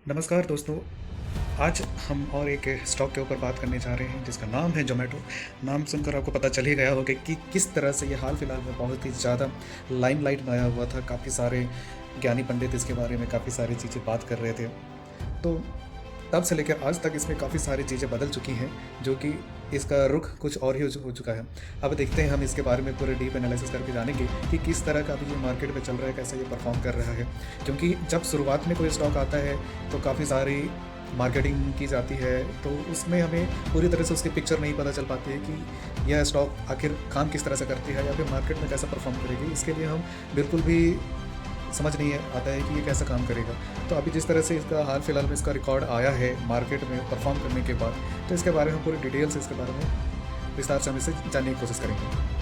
नमस्कार दोस्तों। आज हम और एक स्टॉक के ऊपर बात करने जा रहे हैं जिसका नाम है ज़ोमैटो। नाम सुनकर आपको पता चल ही गया होगा कि किस तरह से ये हाल फिलहाल में बहुत ही ज़्यादा लाइमलाइट में आया हुआ था। काफ़ी सारे ज्ञानी पंडित इसके बारे में काफ़ी सारी चीज़ें बात कर रहे थे। तो तब से लेकर आज तक इसमें काफ़ी सारी चीज़ें बदल चुकी हैं, जो कि इसका रुख कुछ और ही हो चुका है। अब देखते हैं हम इसके बारे में पूरे डीप एनालिसिस करके जानेंगे कि किस तरह का अभी ये मार्केट में चल रहा है, कैसे ये परफॉर्म कर रहा है। क्योंकि जब शुरुआत में कोई स्टॉक आता है तो काफ़ी सारी मार्केटिंग की जाती है, तो उसमें हमें पूरी तरह से उसकी पिक्चर नहीं पता चल पाती है कि यह स्टॉक आखिर काम किस तरह से करती है या फिर मार्केट में कैसा परफॉर्म करेगी। इसके लिए हम बिल्कुल भी समझ नहीं आता है कि ये कैसा काम करेगा। तो अभी जिस तरह से इसका हाल फिलहाल में इसका रिकॉर्ड आया है मार्केट में परफॉर्म करने के बाद, तो इसके बारे में पूरी डिटेल से इसके बारे में विस्तार से हम इसे जानने की कोशिश करेंगे।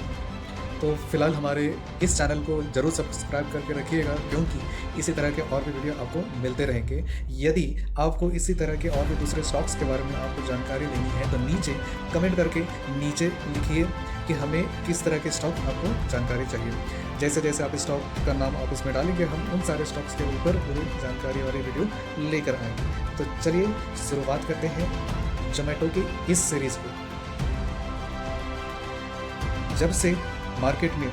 तो फिलहाल हमारे इस चैनल को ज़रूर सब्सक्राइब करके रखिएगा, क्योंकि इसी तरह के और भी वीडियो आपको मिलते रहेंगे। यदि आपको इसी तरह के और भी दूसरे स्टॉक्स के बारे में आपको जानकारी लेनी है तो नीचे कमेंट करके नीचे लिखिए कि हमें किस तरह के स्टॉक आपको जानकारी चाहिए। जैसे जैसे आप स्टॉक का नाम आप उसमें डालेंगे, हम उन सारे स्टॉक्स के ऊपर पूरी जानकारी वाली वीडियो लेकर आएंगे। तो चलिए शुरुआत करते हैं ज़ोमैटो की इस सीरीज़ को। जब से मार्केट में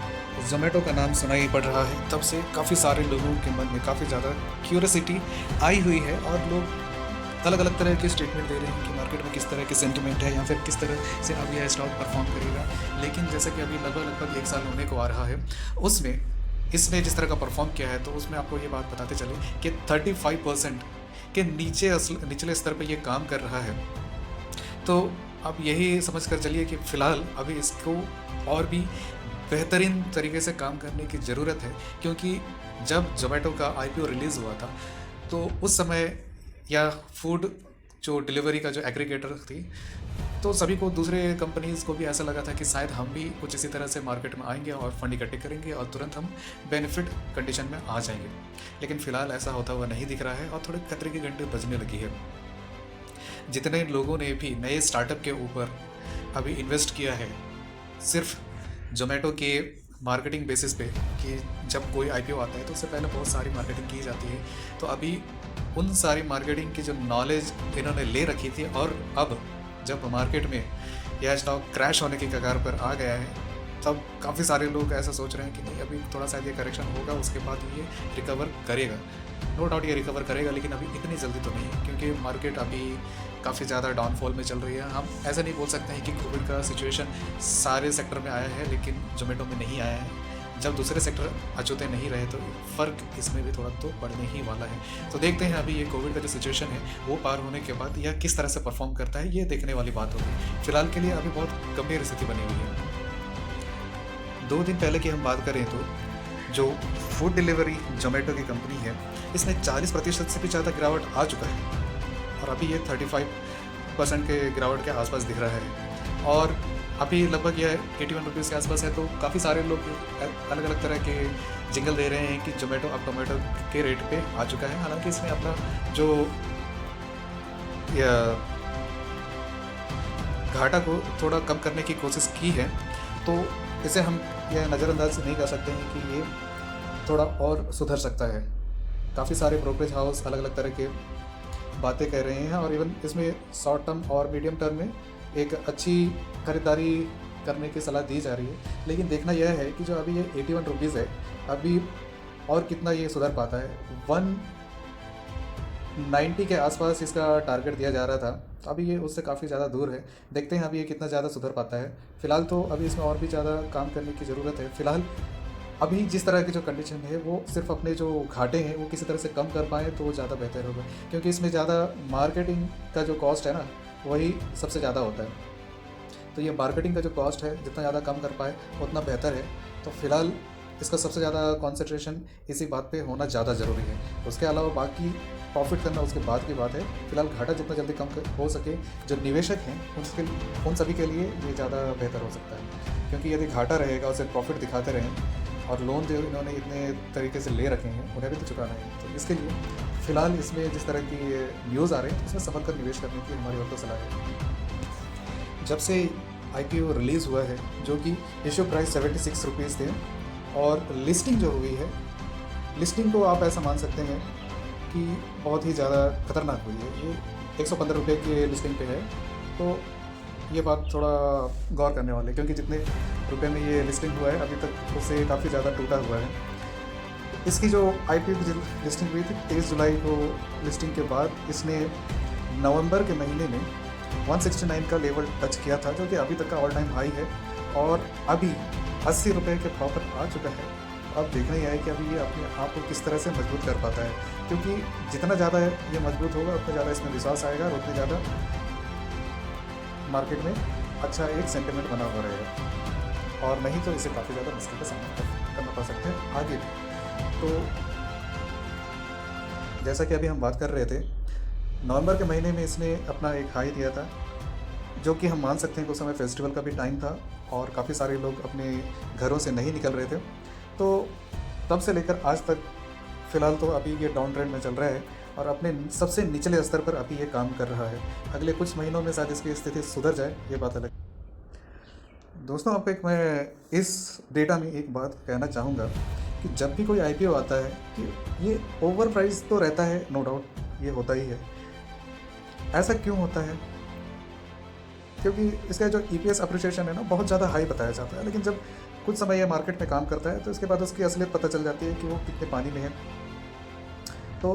ज़ोमैटो का नाम सुनाई पड़ रहा है, तब से काफ़ी सारे लोगों के मन में काफ़ी ज़्यादा क्यूरियोसिटी आई हुई है और लोग अलग अलग तरह के स्टेटमेंट दे रहे हैं कि मार्केट में किस तरह के सेंटिमेंट है या फिर किस तरह से अब यह स्टॉक परफॉर्म करेगा। लेकिन जैसे कि अभी लगभग 1 साल होने को आ रहा है, उसमें इसने जिस तरह का परफॉर्म किया है, तो उसमें आपको ये बात बताते चले कि 35% के निचले स्तर पर यह काम कर रहा है। तो आप यही समझ कर चलिए कि फ़िलहाल अभी इसको और भी बेहतरीन तरीके से काम करने की ज़रूरत है। क्योंकि जब ज़ोमैटो का आईपीओ रिलीज़ हुआ था, तो उस समय या फूड जो डिलीवरी का जो एग्रीगेटर थी, तो सभी को, दूसरे कंपनीज़ को भी ऐसा लगा था कि शायद हम भी कुछ इसी तरह से मार्केट में आएंगे और फंड इकट्ठे करेंगे और तुरंत हम बेनिफिट कंडीशन में आ जाएंगे। लेकिन फ़िलहाल ऐसा होता हुआ नहीं दिख रहा है और थोड़े खतरे की घंटे बजने लगी है। जितने लोगों ने भी नए स्टार्टअप के ऊपर अभी इन्वेस्ट किया है सिर्फ ज़ोमैटो के मार्केटिंग बेसिस पे, कि जब कोई आईपीओ आता है तो उससे पहले बहुत सारी मार्केटिंग की जाती है, तो अभी उन सारी मार्केटिंग की जो नॉलेज इन्होंने ले रखी थी, और अब जब मार्केट में यह स्टॉक क्रैश होने की कगार पर आ गया है, तब काफ़ी सारे लोग ऐसा सोच रहे हैं कि नहीं, अभी थोड़ा सा ये करेक्शन होगा, उसके बाद ये रिकवर करेगा। नो डाउट ये रिकवर करेगा, लेकिन अभी इतनी जल्दी तो नहीं, क्योंकि मार्केट अभी काफ़ी ज़्यादा डाउनफॉल में चल रही है। हम ऐसा नहीं बोल सकते हैं कि कोविड का सिचुएशन सारे सेक्टर में आया है लेकिन ज़ोमैटो में नहीं आया है। जब दूसरे सेक्टर अछूते नहीं रहे तो फ़र्क इसमें भी थोड़ा तो पड़ने ही वाला है। तो देखते हैं अभी ये कोविड का जो सिचुएशन है वो पार होने के बाद यह किस तरह से परफॉर्म करता है, ये देखने वाली बात होगी। फिलहाल के लिए अभी बहुत गंभीर स्थिति बनी हुई है। 2 दिन पहले की हम बात करें तो जो फूड डिलीवरी ज़ोमैटो की कंपनी है, इसमें 40% से भी ज़्यादा गिरावट आ चुका है और अभी ये 35% के गिरावट के आसपास दिख रहा है। और अभी लगभग यह 81 रुपीज़ के आसपास है। तो काफ़ी सारे लोग अलग अलग तरह के जिंगल दे रहे हैं कि ज़ोमैटो अब टोमेटो के रेट पे आ चुका है। हालांकि इसमें अपना जो घाटा को थोड़ा कम करने की कोशिश की है, तो इसे हम यह नज़रअंदाज नहीं कर सकते हैं कि ये थोड़ा और सुधर सकता है। काफ़ी सारे ब्रोकरेज हाउस अलग अलग तरह के बातें कह रहे हैं और इवन इसमें शॉर्ट टर्म और मीडियम टर्म में एक अच्छी खरीदारी करने की सलाह दी जा रही है। लेकिन देखना यह है कि जो अभी ये 81 रुपीज़ है, अभी और कितना ये सुधर पाता है। 190 के आसपास इसका टारगेट दिया जा रहा था, अभी ये उससे काफ़ी ज़्यादा दूर है। देखते हैं अभी ये कितना ज़्यादा सुधर पाता है। फ़िलहाल तो अभी इसमें और भी ज़्यादा काम करने की ज़रूरत है। फ़िलहाल अभी जिस तरह की जो कंडीशन है, वो सिर्फ अपने जो घाटे हैं वो किसी तरह से कम कर पाएँ तो वो ज़्यादा बेहतर होगा, क्योंकि इसमें ज़्यादा मार्केटिंग का जो कॉस्ट है ना, वही सबसे ज़्यादा होता है। तो ये मार्केटिंग का जो कॉस्ट है, जितना ज़्यादा कम कर पाए उतना बेहतर है। तो फिलहाल इसका सबसे ज़्यादा कॉन्सेंट्रेशन इसी बात पे होना ज़्यादा ज़रूरी है। उसके अलावा बाकी प्रॉफिट करना उसके बाद की बात है। फिलहाल घाटा जितना जल्दी कम हो सके, जो निवेशक हैं उन सभी के लिए ये ज़्यादा बेहतर हो सकता है। क्योंकि यदि घाटा रहेगा और सिर्फ प्रॉफिट दिखाते रहें और लोन जो इन्होंने इतने तरीके से ले रखे हैं उन्हें भी तो चुकाना है, तो इसके लिए फ़िलहाल इसमें जिस तरह की न्यूज़ आ रही है उसमें संभल कर निवेश करने की हमारी ओर तो सलाह है। जब से आईपीओ रिलीज़ हुआ है, जो कि इशू प्राइस 76 रुपीज़ थे, और लिस्टिंग जो हुई है, लिस्टिंग को आप ऐसा मान सकते हैं कि कि बहुत ही ज़्यादा खतरनाक हुई है। ये 115 रुपये की लिस्टिंग पे है, तो ये बात थोड़ा गौर करने वाले, क्योंकि जितने रुपए में ये लिस्टिंग हुआ है अभी तक उससे काफ़ी ज़्यादा टूटा हुआ है। इसकी जो IPO की लिस्टिंग हुई थी 23 जुलाई को, लिस्टिंग के बाद इसने नवंबर के महीने में 169 का लेवल टच किया था, जो कि अभी तक का ऑल टाइम हाई है, और अभी 80 रुपये के भाव पर आ चुका है। अब देखना ही है कि अभी ये अपने आप को किस तरह से मजबूत कर पाता है, क्योंकि जितना ज़्यादा ये मजबूत होगा उतना ज़्यादा इसमें विश्वास आएगा और उतने ज़्यादा मार्केट में अच्छा एक सेंटिमेंट बना हुआ रहेगा, और नहीं तो इसे काफ़ी ज़्यादा मुश्किल का सामना करना पड़ सकते हैं आगे भी। तो जैसा कि अभी हम बात कर रहे थे, नवंबर के महीने में इसने अपना एक हाई दिया था, जो कि हम मान सकते हैं कि उस समय फेस्टिवल का भी टाइम था और काफ़ी सारे लोग अपने घरों से नहीं निकल रहे थे। तो तब से लेकर आज तक फ़िलहाल तो अभी ये डाउन ट्रेंड में चल रहा है और अपने सबसे निचले स्तर पर अभी ये काम कर रहा है। अगले कुछ महीनों में शायद इसकी स्थिति सुधर जाए, ये बात अलग। दोस्तों, आपको एक मैं इस डेटा में एक बात कहना चाहूँगा कि जब भी कोई IPO आता है कि ये ओवर प्राइस तो रहता है, नो डाउट, ये होता ही है। ऐसा क्यों होता है? क्योंकि इसका जो EPS अप्रिशिएशन है ना, बहुत ज़्यादा हाई बताया जाता है, लेकिन जब कुछ समय ये मार्केट में काम करता है तो इसके बाद उसकी असलियत पता चल जाती है कि वो कितने पानी में है। तो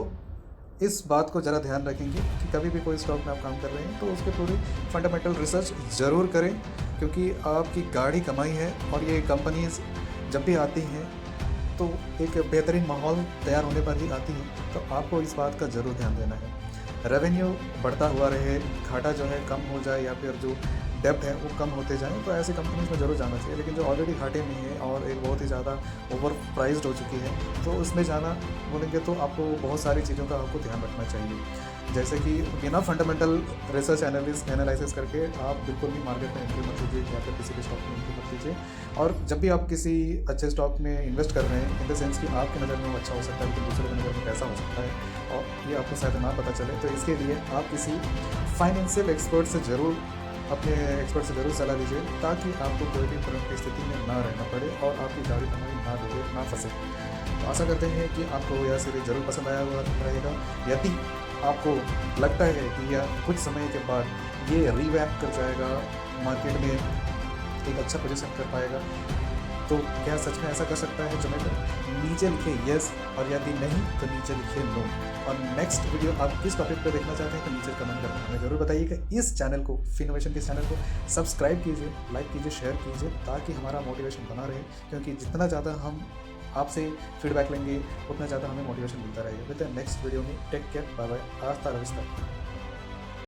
इस बात को ज़रा ध्यान रखेंगे कि कभी भी कोई स्टॉक में आप काम कर रहे हैं तो उसके पूरी फंडामेंटल रिसर्च ज़रूर करें, क्योंकि आपकी गाढ़ी कमाई है और ये कंपनीज जब भी आती हैं तो एक बेहतरीन माहौल तैयार होने पर ही आती हैं। तो आपको इस बात का ज़रूर ध्यान देना है, रेवेन्यू बढ़ता हुआ रहे, घाटा जो है कम हो जाए या फिर जो डेप्ट है वो कम होते जाएँ, तो ऐसी कंपनीज में ज़रूर जाना चाहिए। लेकिन जो ऑलरेडी घाटे में है और एक बहुत ही ज़्यादा ओवर प्राइस्ड हो चुकी है, तो उसमें जाना बोलेंगे तो आपको बहुत सारी चीज़ों का आपको ध्यान रखना चाहिए। जैसे कि बिना फंडामेंटल रिसर्च एनालिसिस करके आप बिल्कुल भी मार्केट में एंट्री मत कीजिए या फिर किसी भी स्टॉक में एंट्री मत कीजिए। और जब भी आप किसी अच्छे स्टॉक में इन्वेस्ट कर रहे हैं, इन द सेंस कि आपकी नज़र में वो अच्छा हो सकता है लेकिन दूसरे की नज़र में कैसा हो सकता है और ये आपको शायद ना पता चले, तो इसके लिए आप किसी फाइनेंशियल एक्सपर्ट से ज़रूर सलाह लीजिए, ताकि आपको कोई भी तरह की स्थिति में ना रहना पड़े और आपकी गाड़ी कमाई ना डूबे, ना फंसे। तो आशा करते हैं कि आपको यह सीरीज ज़रूर पसंद आया हुआ रहेगा। यदि आपको लगता है कि यह कुछ समय के बाद ये रिवैम्प कर जाएगा, मार्केट में एक अच्छा पोजीशन कर पाएगा, तो क्या सच में ऐसा कर सकता है जोमेटो? नीचे लिखिए यस, और यदि नहीं तो नीचे लिखिए नो। और नेक्स्ट वीडियो आप किस टॉपिक पर देखना चाहते हैं तो नीचे कमेंट करके हमें ज़रूर बताइएगा। इस चैनल को, फिनोवेशन के चैनल को सब्सक्राइब कीजिए, लाइक कीजिए, शेयर कीजिए, ताकि हमारा मोटिवेशन बना रहे, क्योंकि जितना ज़्यादा हम आपसे फीडबैक लेंगे उतना ज़्यादा हमें मोटिवेशन मिलता रहेगा। विद द नेक्स्ट वीडियो में टेक केयर, बाय बाय, हasta la vista।